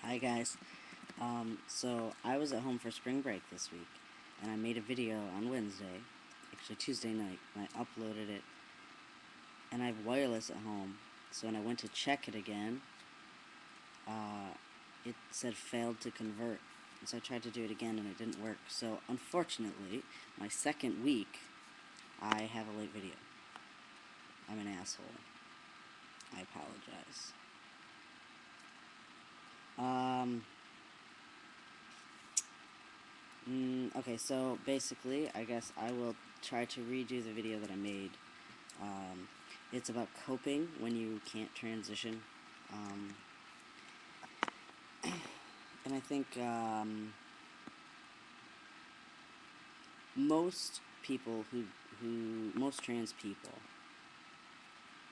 Hi guys. So I was at home for spring break this week, and I made a video on Wednesday, actually Tuesday night, and I uploaded it, and I have wireless at home, so when I went to check it again, it said failed to convert, and so I tried to do it again and it didn't work. So unfortunately, my second week, I have a late video. I'm an asshole. I apologize. Okay, so basically, I guess I will try to redo the video that I made. Um, it's about coping when you can't transition. Um, and I think most people most trans people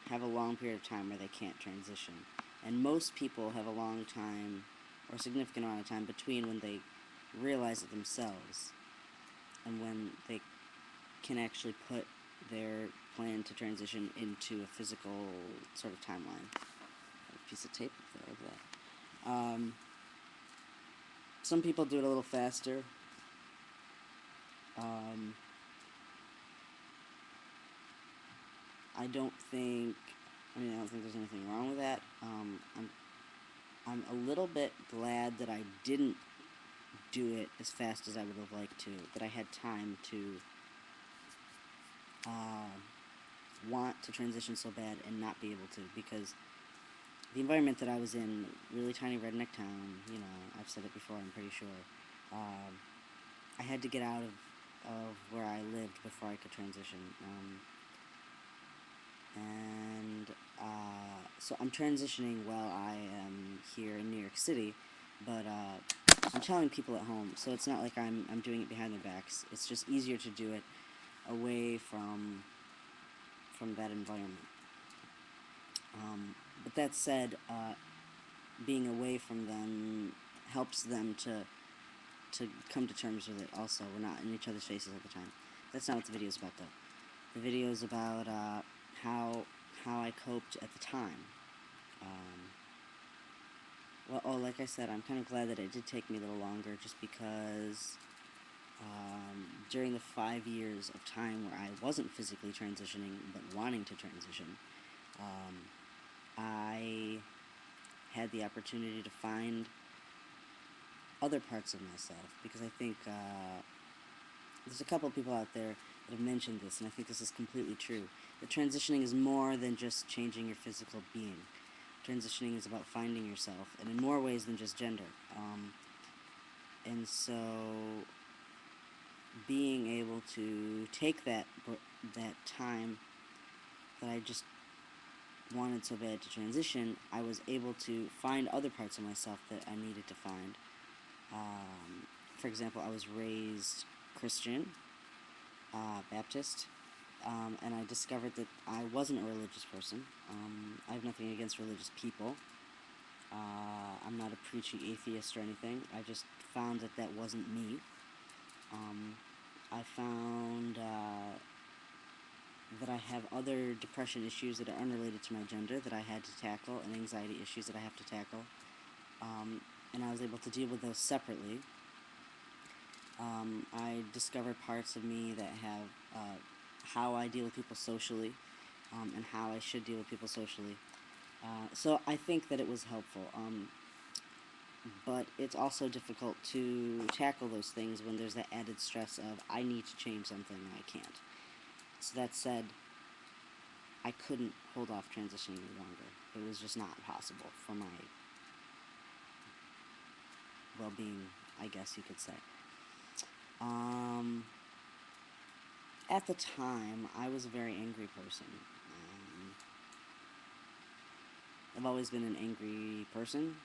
have a long period of time where they can't transition. And most people have a long time, or a significant amount of time, between when they realize it themselves and when they can actually put their plan to transition into a physical sort of timeline. A piece of tape up there, like that. Some people do it a little faster. I don't think. I don't think there's anything wrong with that. I'm a little bit glad that I didn't do it as fast as I would have liked to. That I had time to want to transition so bad and not be able to, because the environment that I was in, really tiny redneck town, I've said it before, I'm pretty sure, I had to get out of where I lived before I could transition. So I'm transitioning while I am here in New York City, but I'm telling people at home, so it's not like I'm doing it behind their backs. It's just easier to do it away from that environment. But that said, being away from them helps them to come to terms with it also. We're not in each other's faces all the time. That's not what the video is about, though. The video is about how I coped at the time. Like I said, I'm kind of glad that it did take me a little longer, just because during the 5 years of time where I wasn't physically transitioning but wanting to transition, I had the opportunity to find other parts of myself, because I think there's a couple of people out there that have mentioned this, and I think this is completely true. That transitioning is more than just changing your physical being. Transitioning is about finding yourself, and in more ways than just gender. And so, being able to take that time that I just wanted so bad to transition, I was able to find other parts of myself that I needed to find. For example, I was raised Christian, Baptist, and I discovered that I wasn't a religious person. I have nothing against religious people. I'm not a preachy atheist or anything. I just found that that wasn't me. I found that I have other depression issues that are unrelated to my gender that I had to tackle, and anxiety issues that I have to tackle. And I was able to deal with those separately. I discovered parts of me that have how I deal with people socially, and how I should deal with people socially. So I think that it was helpful. But it's also difficult to tackle those things when there's that added stress of, I need to change something and I can't. So that said, I couldn't hold off transitioning any longer. It was just not possible for my well-being, I guess you could say. At the time, I was a very angry person. I've always been an angry person.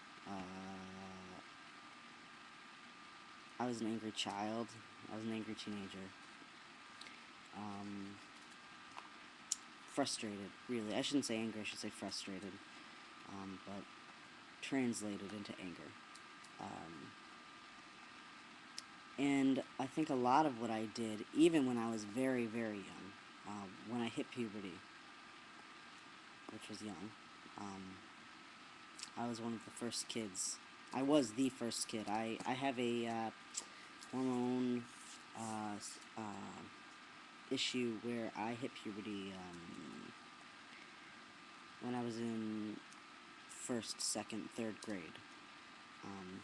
I was an angry child. I was an angry teenager. Frustrated, really. I shouldn't say angry, I should say frustrated. But translated into anger. And I think a lot of what I did, even when I was very, very young, when I hit puberty, which was young, I was one of the first kids I was the first kid. I have a hormone issue where I hit puberty when I was in first, second, third grade, um,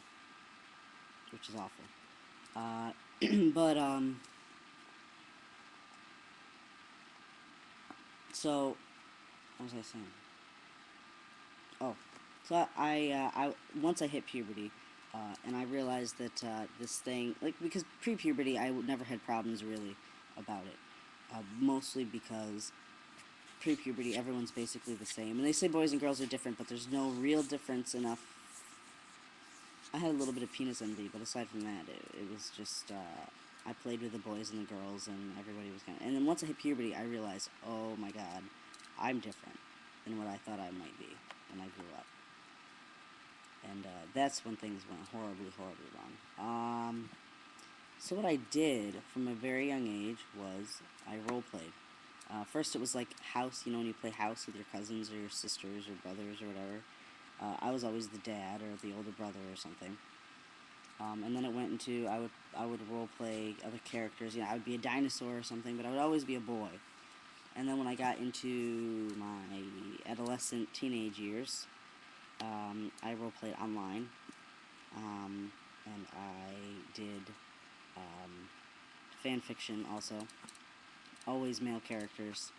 which is awful. But so what was I saying? Oh, so I once I hit puberty, and I realized that this thing, like, because pre-puberty I never had problems really about it, mostly because pre-puberty everyone's basically the same, and they say boys and girls are different, but there's no real difference enough. I had a little bit of penis envy, but aside from that, it was just I played with the boys and the girls, and everybody was kind of. And then once I hit puberty, I realized, oh my god, I'm different than what I thought I might be when I grew up. And that's when things went horribly, horribly wrong. So what I did from a very young age was I role played. First, it was like house. You know, when you play house with your cousins or your sisters or brothers or whatever. I was always the dad or the older brother or something. And then it went into I would role play other characters. You know, I would be a dinosaur or something, but I would always be a boy. And then when I got into my adolescent teenage years, I role played online, and I did fan fiction also, always male characters.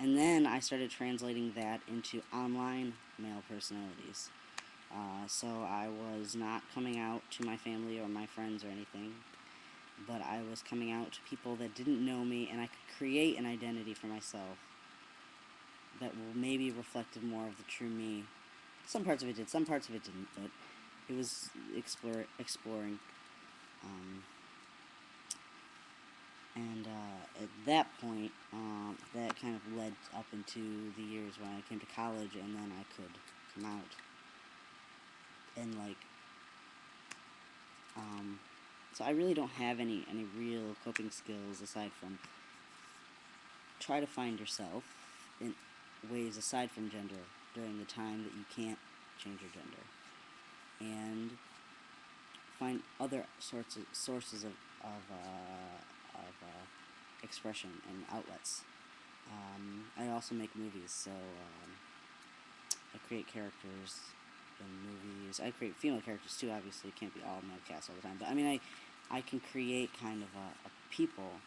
And then I started translating that into online male personalities. So I was not coming out to my family or my friends or anything, but I was coming out to people that didn't know me, and I could create an identity for myself that maybe reflected more of the true me. Some parts of it did, some parts of it didn't, but it was exploring. Um, and at that point, that kind of led up into the years when I came to college, and then I could come out and like. So I really don't have any real coping skills aside from try to find yourself in ways aside from gender during the time that you can't change your gender, and find other sources of expression and outlets. I also make movies, so I create characters in movies. I create female characters too. Obviously, it can't be all male cast all the time, but I mean, I can create kind of a people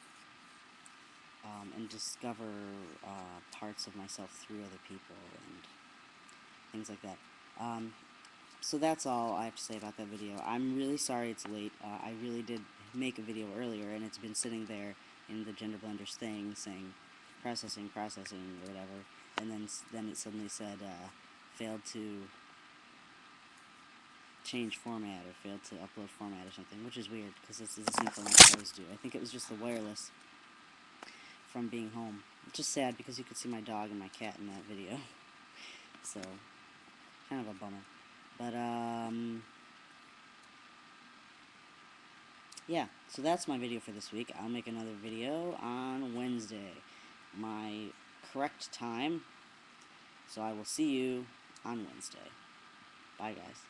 and discover parts of myself through other people and things like that. So that's all I have to say about that video. I'm really sorry it's late. I really did make a video earlier, and it's been sitting there in the Gender Blenders thing saying processing, or whatever, and then it suddenly said failed to change format or failed to upload format or something, which is weird because this is the same thing I always do. I think it was just the wireless from being home. It's just sad because you could see my dog and my cat in that video. So, kind of a bummer. But, yeah, so that's my video for this week. I'll make another video on Wednesday, my correct time. So I will see you on Wednesday. Bye, guys.